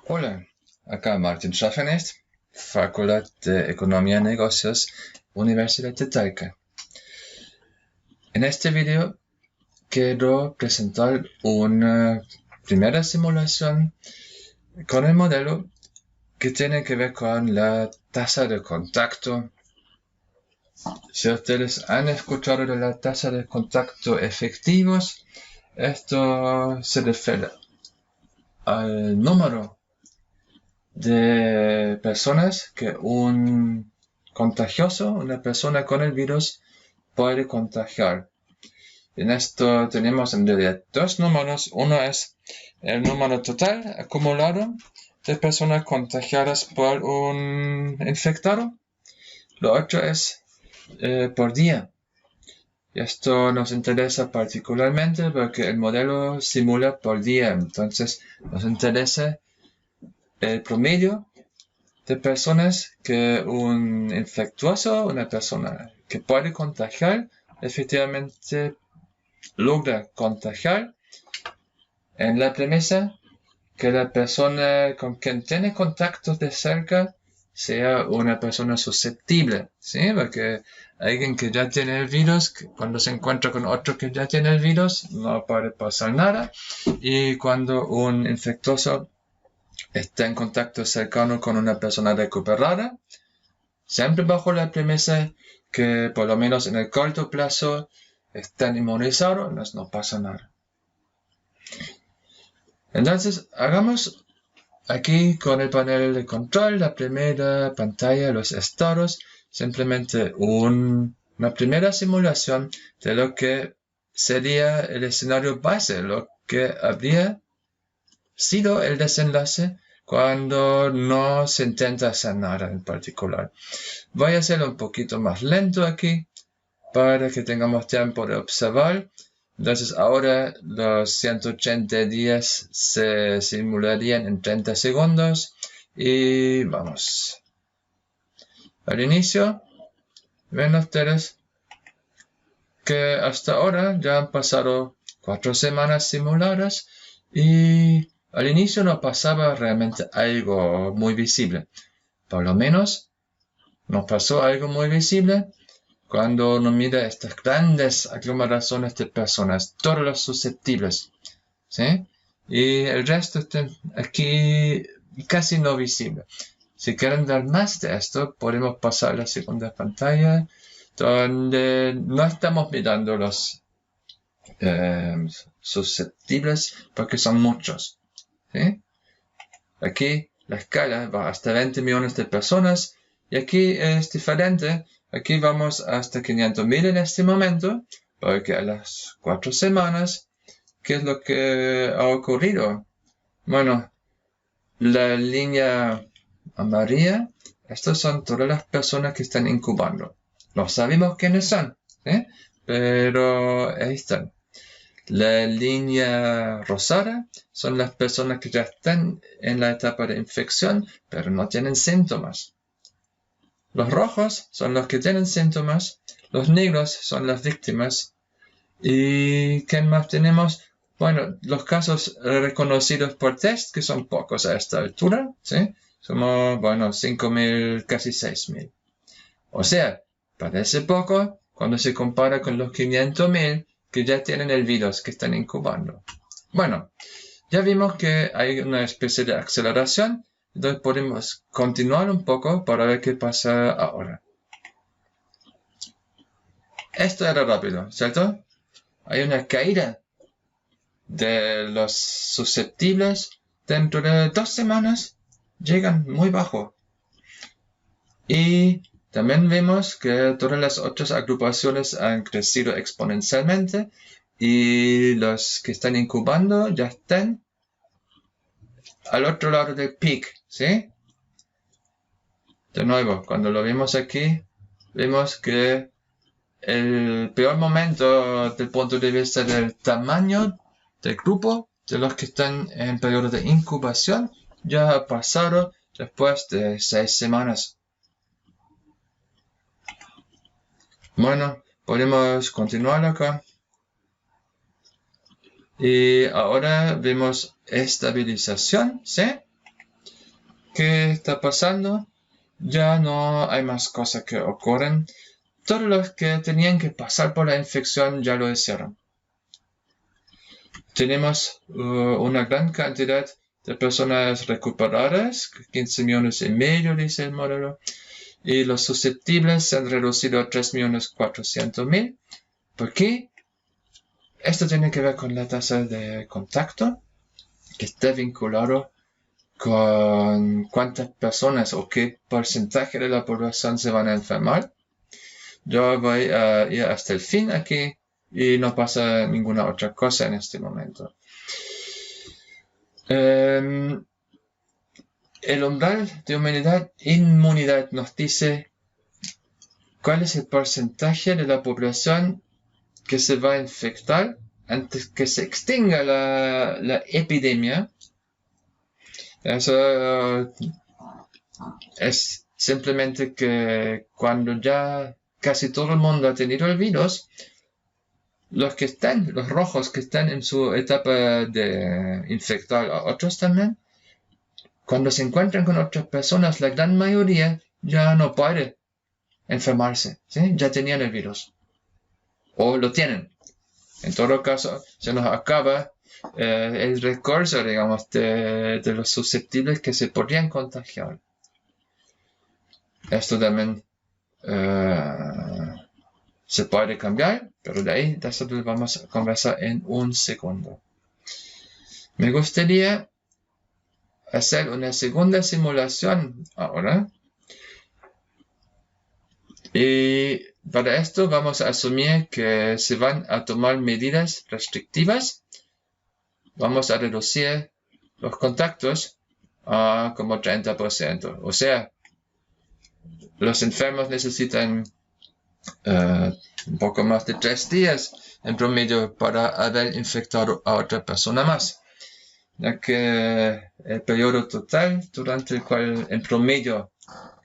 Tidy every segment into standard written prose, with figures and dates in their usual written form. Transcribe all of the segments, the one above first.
Hola, acá Martin Schaffenest, Facultad de Economía y Negocios, Universidad de Talca. En este video quiero presentar una primera simulación con el modelo que tiene que ver con la tasa de contacto. Si ustedes han escuchado de la tasa de contacto efectivos, esto se refiere al número de personas que un contagioso, una persona con el virus, puede contagiar. En esto tenemos en realidad dos números. Uno es el número total acumulado de personas contagiadas por un infectado. Lo otro es por día. Y esto nos interesa particularmente porque el modelo simula por día. Entonces nos interesa el promedio de personas que un infectuoso, una persona que puede contagiar, efectivamente logra contagiar en la premisa que la persona con quien tiene contactos de cerca sea una persona susceptible, ¿sí? Porque alguien que ya tiene el virus, cuando se encuentra con otro que ya tiene el virus, no puede pasar nada. Y cuando un infectuoso está en contacto cercano con una persona recuperada, siempre bajo la premisa que por lo menos en el corto plazo están inmunizados, no pasa nada. Entonces, hagamos aquí con el panel de control, la primera pantalla, los estados, simplemente una primera simulación de lo que sería el escenario base, lo que habría sido el desenlace cuando no se intenta hacer nada en particular. Voy a hacerlo un poquito más lento aquí para que tengamos tiempo de observar. Entonces ahora los 180 días se simularían en 30 segundos y vamos. Al inicio, ven ustedes que hasta ahora ya han pasado 4 semanas simuladas y al inicio no pasaba realmente algo muy visible. Por lo menos nos pasó algo muy visible cuando uno mira estas grandes aglomeraciones de personas, todos los susceptibles, ¿sí? Y el resto está aquí casi no visible. Si quieren ver más de esto, podemos pasar a la segunda pantalla, donde no estamos mirando los susceptibles porque son muchos, ¿sí? Aquí la escala va hasta 20 millones de personas y aquí es diferente. Aquí vamos hasta 500.000 en este momento, porque a las 4 semanas, ¿qué es lo que ha ocurrido? Bueno, la línea amarilla, estas son todas las personas que están incubando. No sabemos quiénes son, ¿eh? Pero ahí están. La línea rosada son las personas que ya están en la etapa de infección, pero no tienen síntomas. Los rojos son los que tienen síntomas, los negros son las víctimas. ¿Y qué más tenemos? Bueno, los casos reconocidos por test, que son pocos a esta altura, ¿sí? Somos, 5.000, casi 6.000. O sea, parece poco cuando se compara con los 500.000 que ya tienen el virus, que están incubando. Bueno, ya vimos que hay una especie de aceleración. Entonces podemos continuar un poco para ver qué pasa ahora. Esto era rápido, ¿cierto? Hay una caída de los susceptibles. Dentro de 2 semanas llegan muy bajo. Y también vemos que todas las otras agrupaciones han crecido exponencialmente. Y los que están incubando ya están al otro lado del peak, ¿sí? De nuevo, cuando lo vemos aquí, vemos que el peor momento desde el punto de vista del tamaño del grupo de los que están en periodo de incubación ya ha pasado después de 6 semanas. Bueno, podemos continuar acá. Y ahora vemos estabilización, ¿sí? ¿qué está pasando? Ya no hay más cosas que ocurren. Todos los que tenían que pasar por la infección ya lo hicieron. Tenemos una gran cantidad de personas recuperadas, 15 millones y medio, dice el modelo, y los susceptibles se han reducido a 3.400.000. ¿Por qué? Esto tiene que ver con la tasa de contacto, que está vinculado con cuántas personas o qué porcentaje de la población se van a enfermar. Yo voy a ir hasta el fin aquí y no pasa ninguna otra cosa en este momento. El umbral de inmunidad nos dice cuál es el porcentaje de la población que se va a infectar antes que se extinga la epidemia. Eso es simplemente que cuando ya casi todo el mundo ha tenido el virus, los rojos que están en su etapa de infectar a otros también, cuando se encuentran con otras personas, la gran mayoría ya no puede enfermarse, ¿sí? Ya tenían el virus. O lo tienen. En todo caso, se nos acaba el recurso, digamos, de los susceptibles que se podrían contagiar. Esto también se puede cambiar, pero de eso vamos a conversar en un segundo. Me gustaría hacer una segunda simulación ahora. Y para esto vamos a asumir que se van a tomar medidas restrictivas. Vamos a reducir los contactos a como 30%. O sea, los enfermos necesitan un poco más de 3 días en promedio para haber infectado a otra persona más. Ya que el periodo total durante el cual en promedio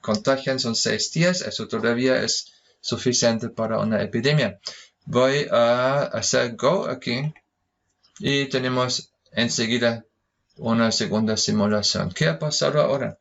contagian son 6 días, eso todavía es suficiente para una epidemia. Voy a hacer Go aquí y tenemos enseguida una segunda simulación. ¿Qué ha pasado ahora?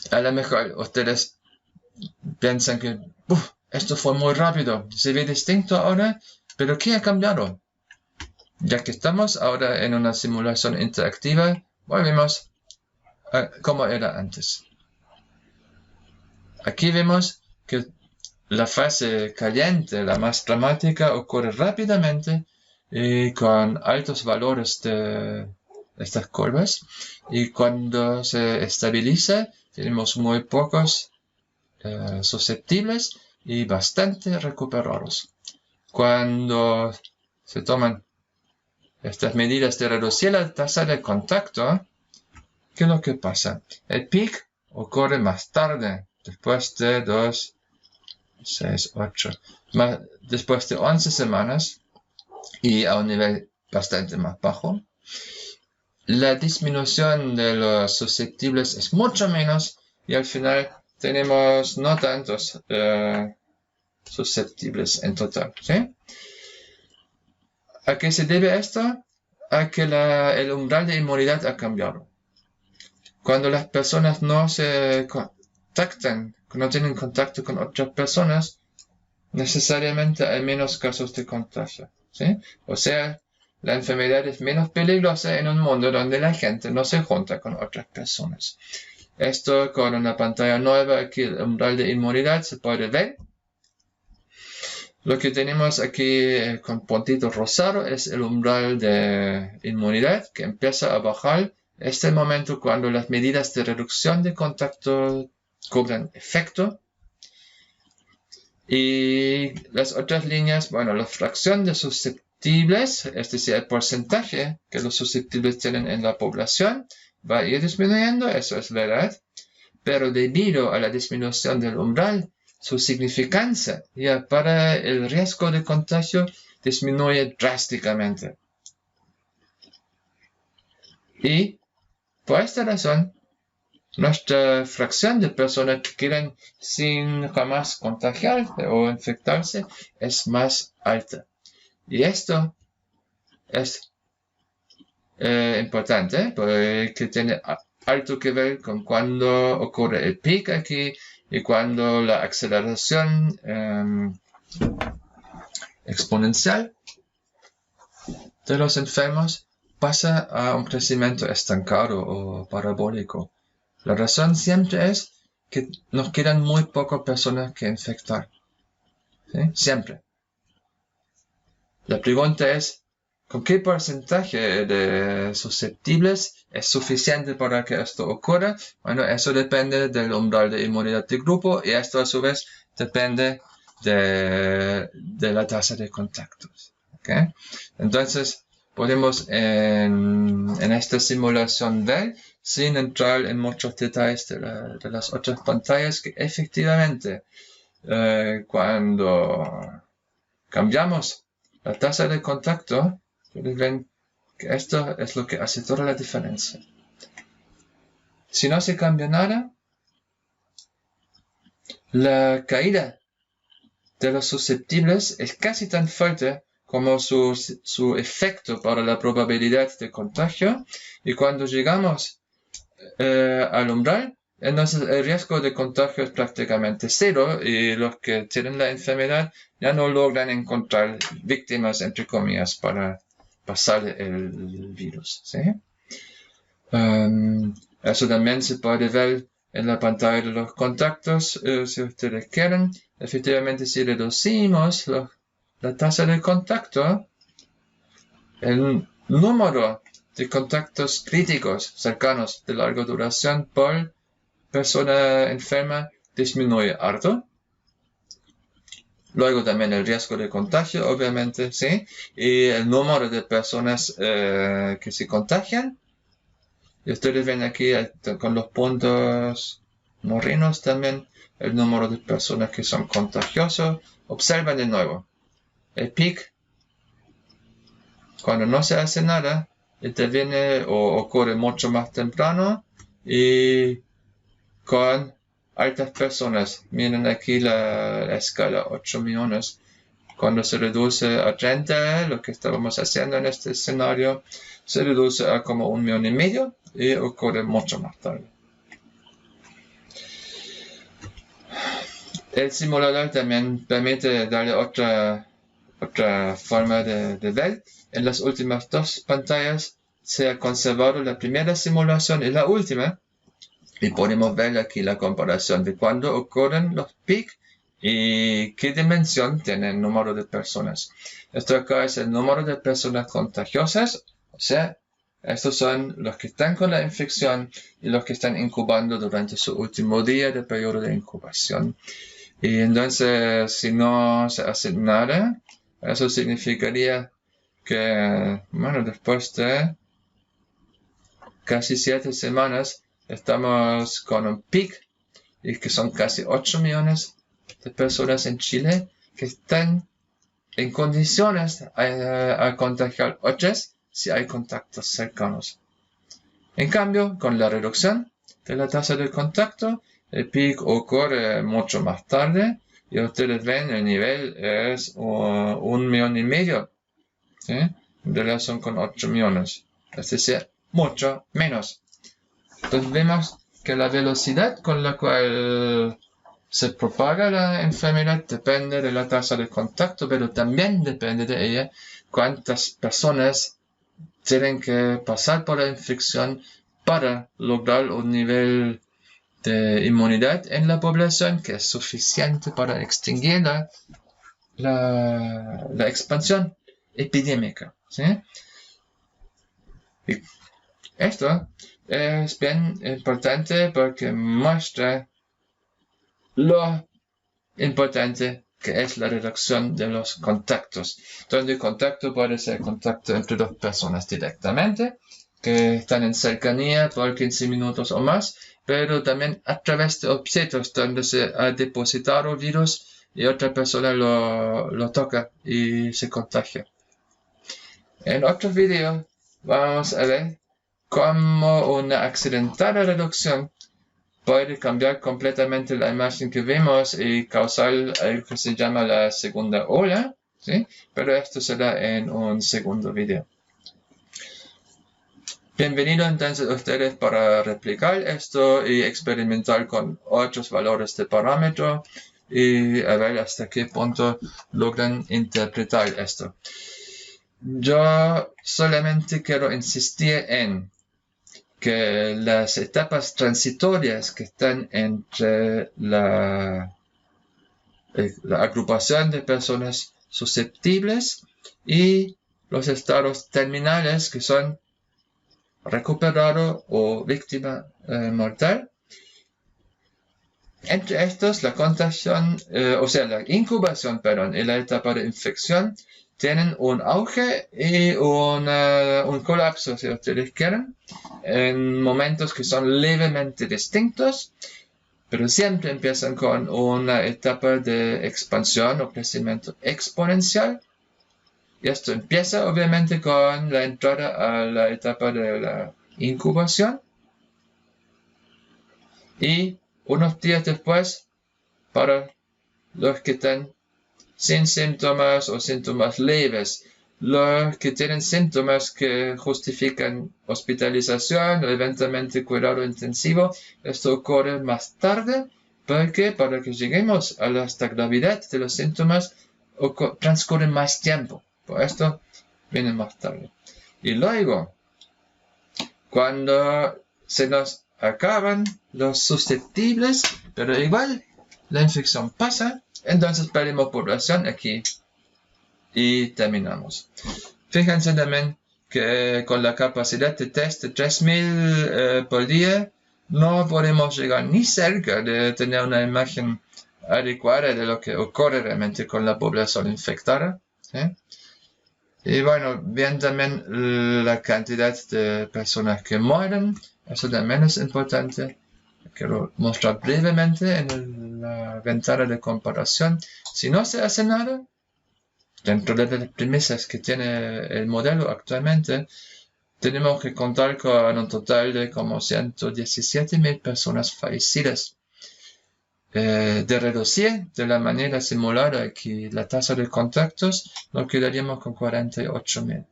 A lo mejor ustedes piensan que esto fue muy rápido, se ve distinto ahora, pero ¿qué ha cambiado? Ya que estamos ahora en una simulación interactiva, volvemos a como era antes. Aquí vemos que la fase caliente, la más dramática, ocurre rápidamente y con altos valores de estas curvas. Y cuando se estabiliza, tenemos muy pocos susceptibles y bastante recuperados. Cuando se toman estas medidas de reducir la tasa de contacto, ¿qué es lo que pasa? El pic ocurre más tarde, después de 2, 6, 8, después de 11 semanas y a un nivel bastante más bajo. La disminución de los susceptibles es mucho menos y al final tenemos no tantos susceptibles en total, ¿sí? ¿A qué se debe esto? A que el umbral de inmunidad ha cambiado. Cuando las personas no se contactan, no tienen contacto con otras personas, necesariamente hay menos casos de contagio, ¿sí? O sea, la enfermedad es menos peligrosa en un mundo donde la gente no se junta con otras personas. Esto con una pantalla nueva, aquí el umbral de inmunidad se puede ver. Lo que tenemos aquí con puntito rosado es el umbral de inmunidad que empieza a bajar. Este es el momento cuando las medidas de reducción de contacto cobran efecto. Y las otras líneas, bueno, la fracción de susceptibles, es decir, el porcentaje que los susceptibles tienen en la población, va a ir disminuyendo, eso es verdad. Pero debido a la disminución del umbral, su significancia ya para el riesgo de contagio disminuye drásticamente. Y por esta razón, nuestra fracción de personas que quedan sin jamás contagiarse o infectarse es más alta. Y esto es importante porque tiene alto que ver con cuando ocurre el pic aquí y cuando la aceleración exponencial de los enfermos pasa a un crecimiento estancado o parabólico. La razón siempre es que nos quedan muy pocas personas que infectar. ¿Sí? Siempre. La pregunta es, ¿con qué porcentaje de susceptibles es suficiente para que esto ocurra? Bueno, eso depende del umbral de inmunidad de grupo y esto a su vez depende de la tasa de contactos. ¿Okay? Entonces, podemos en esta simulación ver, sin entrar en muchos detalles de las otras pantallas, que efectivamente cuando cambiamos la tasa de contacto, ustedes ven que esto es lo que hace toda la diferencia. Si no se cambia nada, la caída de los susceptibles es casi tan fuerte como su efecto para la probabilidad de contagio, y cuando llegamos al umbral, entonces el riesgo de contagio es prácticamente cero y los que tienen la enfermedad ya no logran encontrar víctimas, entre comillas, para pasar el virus. ¿Sí? Eso también se puede ver en la pantalla de los contactos, si ustedes quieren. Efectivamente, si reducimos la tasa de contacto, el número de contactos críticos cercanos de larga duración por persona enferma disminuye harto. Luego también el riesgo de contagio, obviamente, ¿sí? Y el número de personas que se contagian. Y ustedes ven aquí con los puntos morenos también el número de personas que son contagiosos. Observen de nuevo. El pic, cuando no se hace nada, interviene o ocurre mucho más temprano y con altas personas. Miren aquí la escala 8 millones. Cuando se reduce a 30, lo que estábamos haciendo en este escenario, se reduce a como 1,5 millones y ocurre mucho más tarde. El simulador también permite darle otra forma de ver. En las últimas dos pantallas se ha conservado la primera simulación y la última. Y podemos ver aquí la comparación de cuándo ocurren los pics y qué dimensión tiene el número de personas. Esto acá es el número de personas contagiosas, o sea, estos son los que están con la infección y los que están incubando durante su último día de periodo de incubación. Y entonces, si no se hace nada, eso significaría que, bueno, después de casi 7 semanas, estamos con un pic, y que son casi 8 millones de personas en Chile que están en condiciones a contagiar otras si hay contactos cercanos. En cambio, con la reducción de la tasa de contacto, el pic ocurre mucho más tarde y ustedes ven el nivel es 1,5 millones, ¿sí? En relación con 8 millones, es decir, mucho menos. Entonces vemos que la velocidad con la cual se propaga la enfermedad depende de la tasa de contacto, pero también depende de ella cuántas personas tienen que pasar por la infección para lograr un nivel de inmunidad en la población que es suficiente para extinguir la expansión epidémica, ¿sí? Y esto es bien importante porque muestra lo importante que es la reducción de los contactos, donde el contacto puede ser contacto entre dos personas directamente, que están en cercanía por 15 minutos o más, pero también a través de objetos donde se ha depositado virus y otra persona lo toca y se contagia. En otro video vamos a ver cómo una accidentada reducción puede cambiar completamente la imagen que vemos y causar algo que se llama la segunda ola, ¿sí? Pero esto será en un segundo video. Bienvenido entonces ustedes para replicar esto y experimentar con otros valores de parámetro y a ver hasta qué punto logran interpretar esto. Yo solamente quiero insistir en que las etapas transitorias que están entre la agrupación de personas susceptibles y los estados terminales que son recuperado o víctima mortal. Entre estos, la contagión, la incubación, perdón, y la etapa de infección tienen un auge y un colapso, si ustedes quieren, en momentos que son levemente distintos, pero siempre empiezan con una etapa de expansión o crecimiento exponencial. Y esto empieza obviamente con la entrada a la etapa de la incubación. Y unos días después, para los que están sin síntomas o síntomas leves, los que tienen síntomas que justifican hospitalización o eventualmente cuidado intensivo, esto ocurre más tarde, porque para que lleguemos a la gravedad de los síntomas transcurre más tiempo. Por esto viene más tarde. Y luego, cuando se nos acaban los susceptibles, pero igual la infección pasa, entonces perdemos población aquí y terminamos. Fíjense también que con la capacidad de test de 3000 por día, no podemos llegar ni cerca de tener una imagen adecuada de lo que ocurre realmente con la población infectada. ¿Sí? Y bueno, bien también la cantidad de personas que mueren, eso también es importante. Quiero mostrar brevemente en la ventana de comparación. Si no se hace nada, dentro de las premisas que tiene el modelo actualmente, tenemos que contar con un total de como 117.000 personas fallecidas. De reducir de la manera simulada aquí la tasa de contactos, nos quedaríamos con 48.000.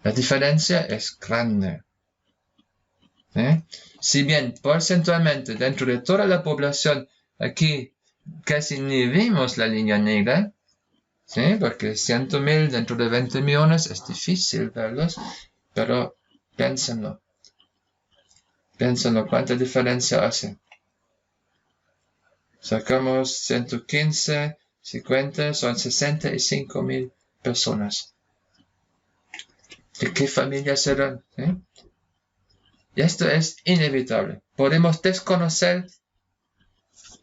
La diferencia es grande. Si bien porcentualmente dentro de toda la población aquí casi ni vimos la línea negra, ¿sí? Porque 100.000 dentro de 20 millones es difícil verlos, pero piénsenlo. Piénsenlo, ¿cuánta diferencia hace? Sacamos 115, 50, son 65.000 personas. ¿De qué familia serán? Y esto es inevitable. Podemos desconocer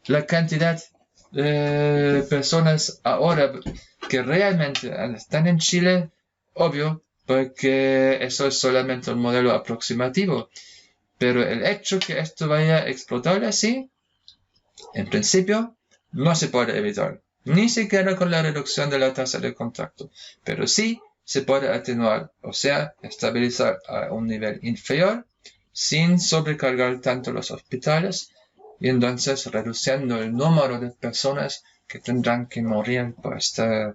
la cantidad de personas ahora que realmente están en Chile, obvio, porque eso es solamente un modelo aproximativo. Pero el hecho que esto vaya a explotar así, en principio, no se puede evitar. Ni siquiera con la reducción de la tasa de contacto. Pero sí se puede atenuar, o sea, estabilizar a un nivel inferior, sin sobrecargar tanto los hospitales y entonces reduciendo el número de personas que tendrán que morir por esta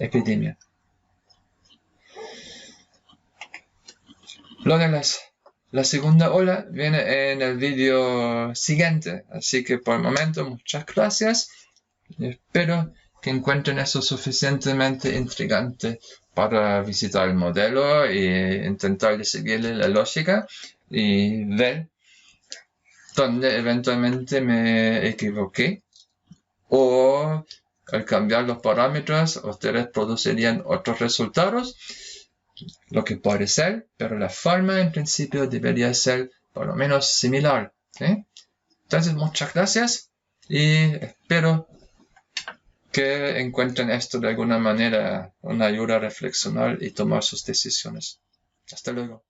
epidemia. Lo de la segunda ola viene en el vídeo siguiente, así que por el momento muchas gracias y espero que encuentren eso suficientemente intrigante para visitar el modelo e intentar de seguirle la lógica y ver dónde eventualmente me equivoqué o al cambiar los parámetros ustedes producirían otros resultados, lo que puede ser, pero la forma en principio debería ser por lo menos similar. ¿Sí? Entonces muchas gracias y espero que encuentren esto de alguna manera una ayuda a reflexionar y tomar sus decisiones. Hasta luego.